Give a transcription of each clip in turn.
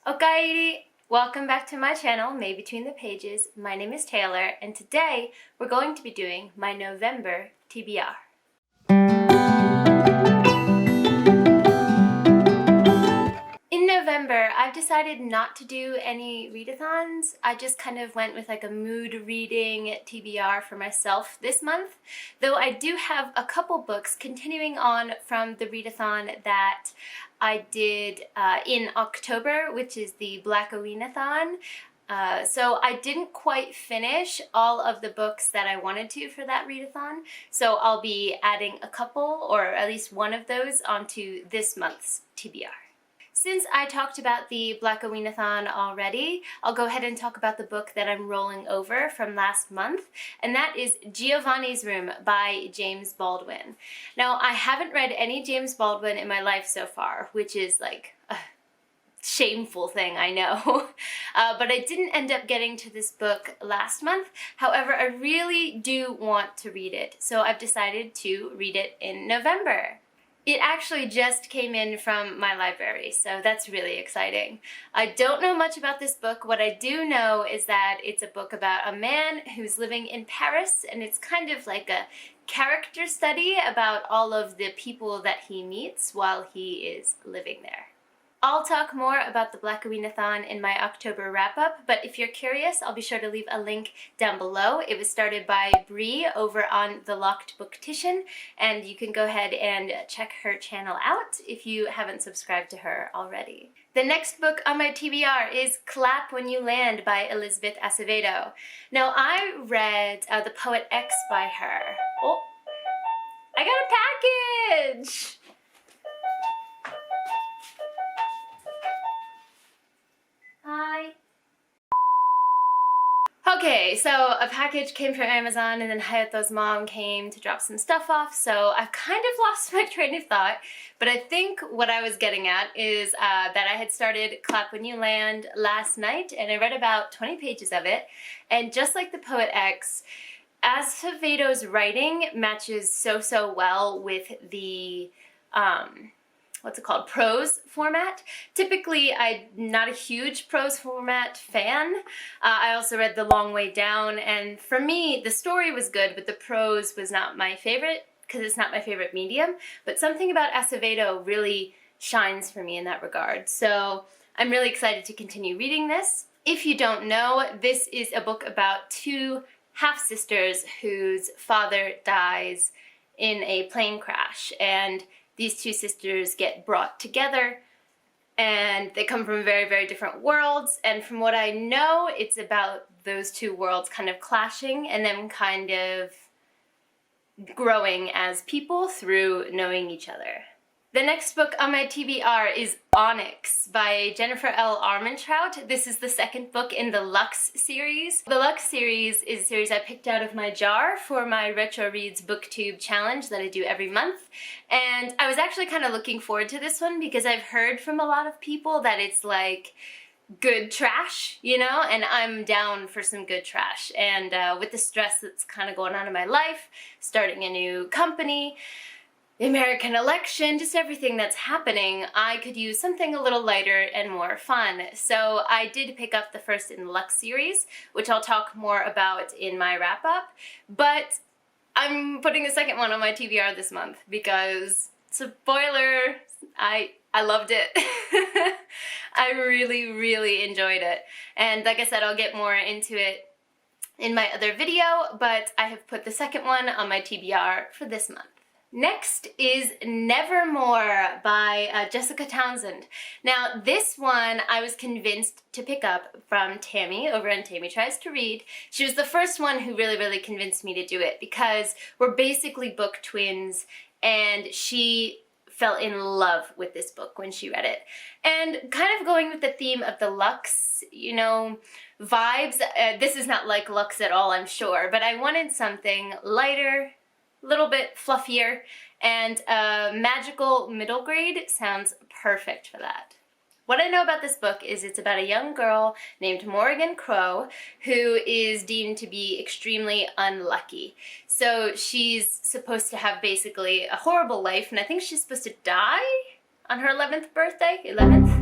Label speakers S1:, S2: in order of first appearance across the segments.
S1: Okairi! Welcome back to my channel, May Between the Pages. My name is Taylor, and today we're going to be doing my November TBR. In November, I've decided not to do any readathons. I just kind of went with like a mood reading TBR for myself this month, though I do have a couple books continuing on from the readathon that I did in October, which is the Black Aweenathon. So I didn't quite finish all of the books that I wanted to for that readathon, so I'll be adding a couple, or at least one of those, onto this month's TBR. Since I talked about the Black Aweenathon already, I'll go ahead and talk about the book that I'm rolling over from last month, and that is Giovanni's Room by James Baldwin. Now, I haven't read any James Baldwin in my life so far, which is like a shameful thing, I know. But I didn't end up getting to this book last month. However, I really do want to read it, so I've decided to read it in November. It actually just came in from my library, so that's really exciting. I don't know much about this book. What I do know is that it's a book about a man who's living in Paris, and it's kind of like a character study about all of the people that he meets while he is living there. I'll talk more about the Black Aweenathon in my October wrap-up, but if you're curious, I'll be sure to leave a link down below. It was started by Bree over on the Locked Booktician, and you can go ahead and check her channel out if you haven't subscribed to her already. The next book on my TBR is Clap When You Land by Elizabeth Acevedo. Now, I read The Poet X by her. Oh, I got a package! Hi. Okay, so a package came from Amazon, and then Hayato's mom came to drop some stuff off, so I've kind of lost my train of thought, but I think what I was getting at is that I had started Clap When You Land last night, and I read about 20 pages of it, and just like The Poet X, Acevedo's writing matches so well with the what's it called, prose format. Typically, I'm not a huge prose format fan. I also read The Long Way Down, and for me, the story was good, but the prose was not my favorite, because it's not my favorite medium, but something about Acevedo really shines for me in that regard. So I'm really excited to continue reading this. If you don't know, this is a book about two half-sisters whose father dies in a plane crash, and these two sisters get brought together, and they come from very, very different worlds, and from what I know, it's about those two worlds kind of clashing and then kind of growing as people through knowing each other. The next book on my TBR is Onyx by Jennifer L. Armentrout. This is the second book in the Lux series. The Lux series is a series I picked out of my jar for my Retro Reads BookTube challenge that I do every month. And I was actually kind of looking forward to this one because I've heard from a lot of people that it's like good trash, you know, and I'm down for some good trash. And with the stress that's kind of going on in my life, starting a new company, the American election, just everything that's happening, I could use something a little lighter and more fun. So I did pick up the first in the Lux series, which I'll talk more about in my wrap-up, but I'm putting the second one on my TBR this month because, spoiler, I loved it. I really, really enjoyed it. And like I said, I'll get more into it in my other video, but I have put the second one on my TBR for this month. Next is Nevermoor by Jessica Townsend. Now, this one I was convinced to pick up from Tammy over on Tammy Tries to Read. She was the first one who really, really convinced me to do it because we're basically book twins, and she fell in love with this book when she read it. And kind of going with the theme of the Lux, you know, vibes. This is not like Lux at all, I'm sure, but I wanted something lighter, a little bit fluffier, and magical middle grade sounds perfect for that. What I know about this book is it's about a young girl named Morrigan Crow who is deemed to be extremely unlucky. So she's supposed to have basically a horrible life, and I think she's supposed to die on her 11th birthday? 11th?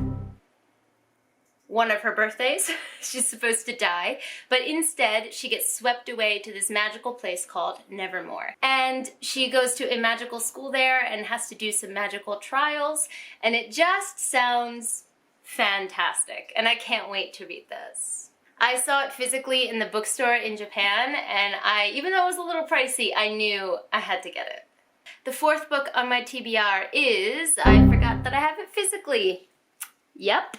S1: one of her birthdays. She's supposed to die, but instead she gets swept away to this magical place called Nevermoor. And she goes to a magical school there and has to do some magical trials, and it just sounds fantastic, and I can't wait to read this. I saw it physically in the bookstore in Japan, and even though it was a little pricey, I knew I had to get it. The fourth book on my TBR is, I forgot that I have it physically. Yep.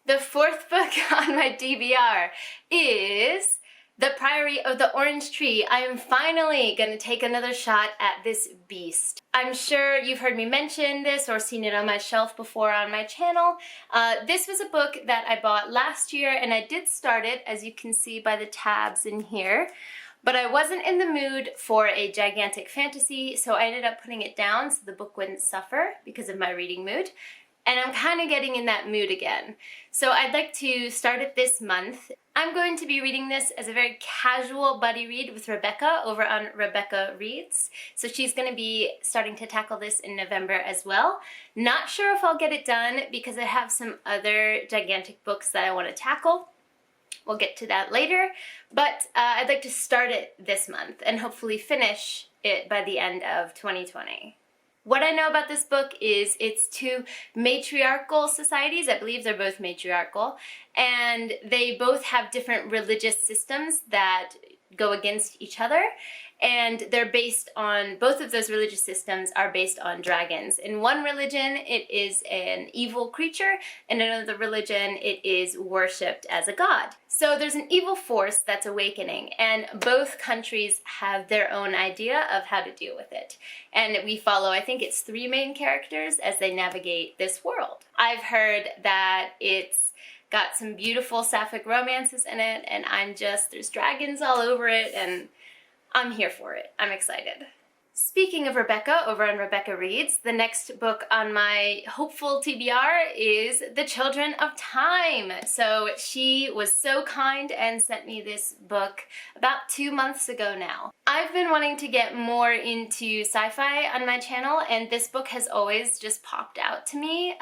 S1: The fourth book on my TBR is The Priory of the Orange Tree. I am finally going to take another shot at this beast. I'm sure you've heard me mention this or seen it on my shelf before on my channel. This was a book that I bought last year, and I did start it, as you can see by the tabs in here. But I wasn't in the mood for a gigantic fantasy, so I ended up putting it down so the book wouldn't suffer because of my reading mood. And I'm kind of getting in that mood again. So I'd like to start it this month. I'm going to be reading this as a very casual buddy read with Rebecca over on Rebecca Reads. So she's going to be starting to tackle this in November as well. Not sure if I'll get it done because I have some other gigantic books that I want to tackle. We'll get to that later, but I'd like to start it this month and hopefully finish it by the end of 2020. What I know about this book is it's two matriarchal societies. I believe they're both matriarchal, and they both have different religious systems that go against each other, and they're based on, both of those religious systems are based on dragons. In one religion, it is an evil creature, and in another religion, it is worshipped as a god. So there's an evil force that's awakening, and both countries have their own idea of how to deal with it. And we follow, I think it's 3 main characters as they navigate this world. I've heard that it's got some beautiful sapphic romances in it, and there's dragons all over it, and I'm here for it. I'm excited. Speaking of Rebecca over on Rebecca Reads, the next book on my hopeful TBR is The Children of Time. So she was so kind and sent me this book about 2 months ago now. I've been wanting to get more into sci-fi on my channel, and this book has always just popped out to me.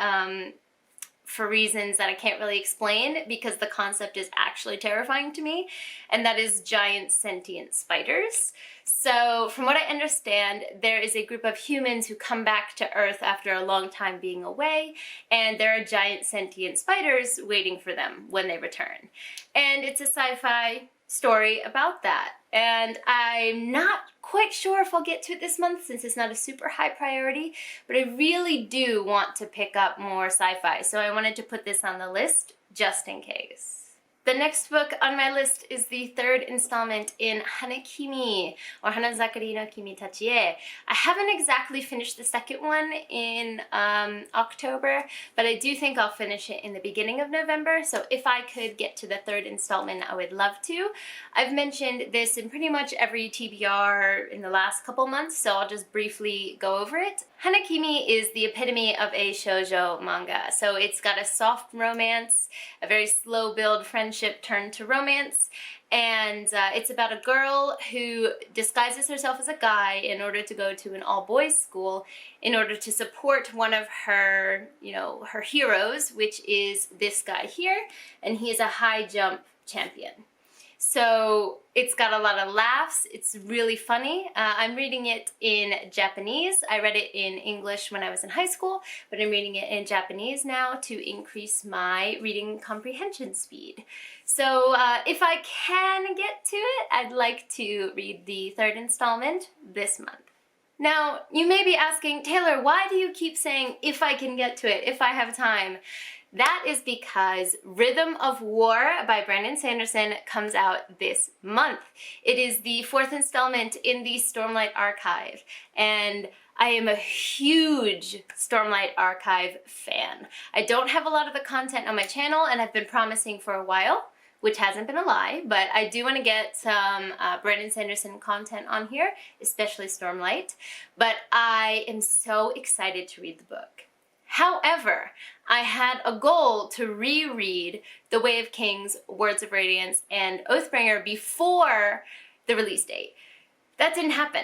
S1: For reasons that I can't really explain, because the concept is actually terrifying to me, and that is giant sentient spiders. So from what I understand, there is a group of humans who come back to Earth after a long time being away, and there are giant sentient spiders waiting for them when they return. And it's a sci-fi story about that. And I'm not quite sure if I'll get to it this month since it's not a super high priority, but I really do want to pick up more sci-fi, so I wanted to put this on the list just in case. The next book on my list is the 3rd installment in Hanakimi, or Hanazakari no Kimi Tachie. I haven't exactly finished the second one in October, but I do think I'll finish it in the beginning of November, so if I could get to the 3rd installment, I would love to. I've mentioned this in pretty much every TBR in the last couple months, so I'll just briefly go over it. Hanakimi is the epitome of a shoujo manga, so it's got a soft romance, a very slow build friendship turned to romance, and it's about a girl who disguises herself as a guy in order to go to an all-boys school in order to support one of her, her heroes, which is this guy here, and he is a high jump champion. So it's got a lot of laughs. It's really funny. I'm reading it in Japanese. I read it in English when I was in high school, but I'm reading it in Japanese now to increase my reading comprehension speed. So if I can get to it, I'd like to read the 3rd installment this month. Now, you may be asking, Taylor, why do you keep saying, if I can get to it, if I have time? That is because Rhythm of War by Brandon Sanderson comes out this month. It is the 4th installment in the Stormlight Archive, and I am a huge Stormlight Archive fan. I don't have a lot of the content on my channel, and I've been promising for a while, which hasn't been a lie, but I do want to get some Brandon Sanderson content on here, especially Stormlight, but I am so excited to read the book. However, I had a goal to reread The Way of Kings, Words of Radiance, and Oathbringer before the release date. That didn't happen.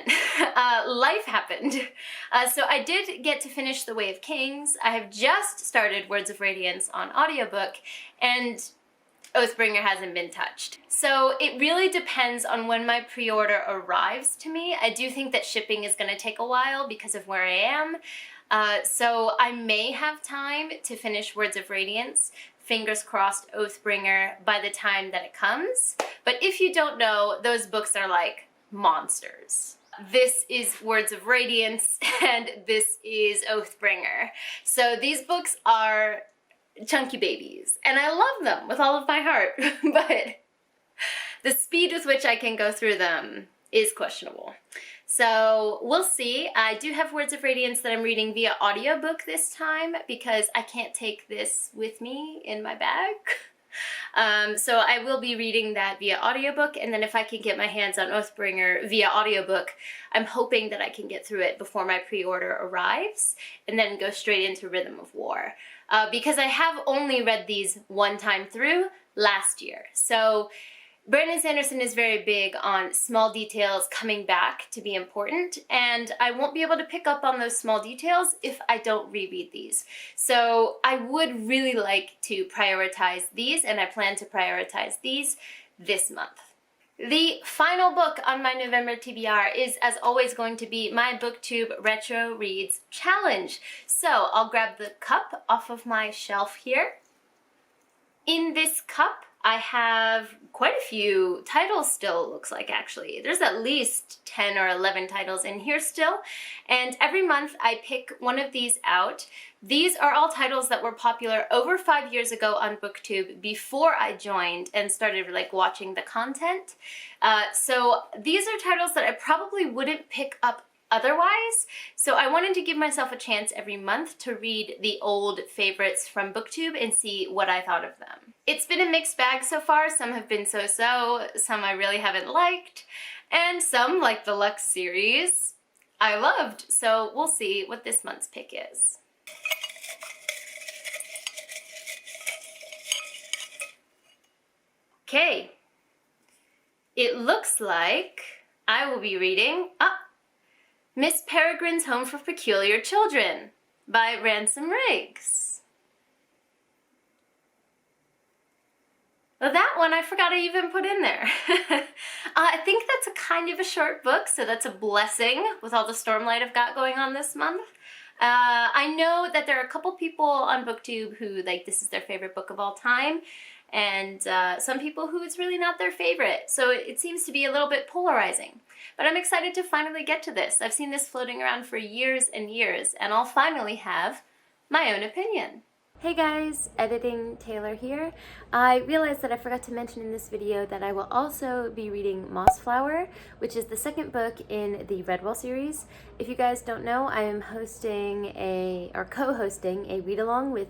S1: Life happened. So I did get to finish The Way of Kings. I have just started Words of Radiance on audiobook, and Oathbringer hasn't been touched. So it really depends on when my pre-order arrives to me. I do think that shipping is going to take a while because of where I am. So I may have time to finish Words of Radiance, fingers crossed Oathbringer, by the time that it comes. But if you don't know, those books are like monsters. This is Words of Radiance and this is Oathbringer. So these books are chunky babies and I love them with all of my heart, but the speed with which I can go through them is questionable. So we'll see. I do have Words of Radiance that I'm reading via audiobook this time because I can't take this with me in my bag. So I will be reading that via audiobook, and then if I can get my hands on Oathbringer via audiobook, I'm hoping that I can get through it before my pre-order arrives and then go straight into Rhythm of War. Because I have only read these one time through last year. So Brandon Sanderson is very big on small details coming back to be important, and I won't be able to pick up on those small details if I don't reread these. So I would really like to prioritize these, and I plan to prioritize these this month. The final book on my November TBR is, as always, going to be my BookTube Retro Reads Challenge. So I'll grab the cup off of my shelf here. In this cup, I have quite a few titles still, it looks like, actually. There's at least 10 or 11 titles in here still, and every month I pick one of these out. These are all titles that were popular over 5 years ago on BookTube before I joined and started like watching the content. So these are titles that I probably wouldn't pick up otherwise, so I wanted to give myself a chance every month to read the old favorites from BookTube and see what I thought of them. It's been a mixed bag so far. Some have been so-so, some I really haven't liked, and some, like the Lux series, I loved. So we'll see what this month's pick is. Okay, it looks like I will be reading Miss Peregrine's Home for Peculiar Children by Ransom Riggs. Well, that one I forgot I even put in there. I think that's a kind of a short book, so that's a blessing with all the Stormlight I've got going on this month. I know that there are a couple people on BookTube who, like, this is their favorite book of all time, and some people who it's really not their favorite, so it seems to be a little bit polarizing. But I'm excited to finally get to this. I've seen this floating around for years and years, and I'll finally have my own opinion. Hey guys, Editing Taylor here. I realized that I forgot to mention in this video that I will also be reading Mossflower, which is the second book in the Redwall series. If you guys don't know, I am hosting co-hosting a read-along with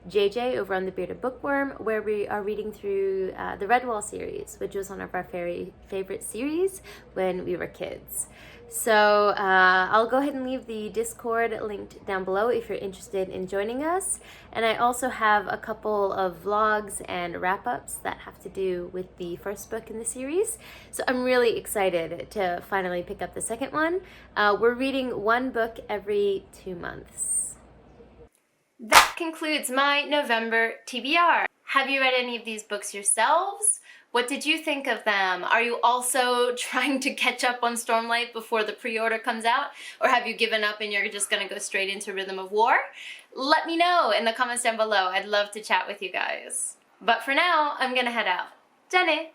S1: JJ over on the Bearded Bookworm, where we are reading through the Redwall series, which was one of our very favorite series when we were kids. So I'll go ahead and leave the Discord linked down below if you're interested in joining us. And I also have a couple of vlogs and wrap-ups that have to do with the first book in the series. So I'm really excited to finally pick up the second one. We're reading one book every 2 months. That concludes my November TBR. Have you read any of these books yourselves? What did you think of them? Are you also trying to catch up on Stormlight before the pre-order comes out? Or have you given up and you're just gonna go straight into Rhythm of War? Let me know in the comments down below. I'd love to chat with you guys. But for now, I'm gonna head out. Jenny!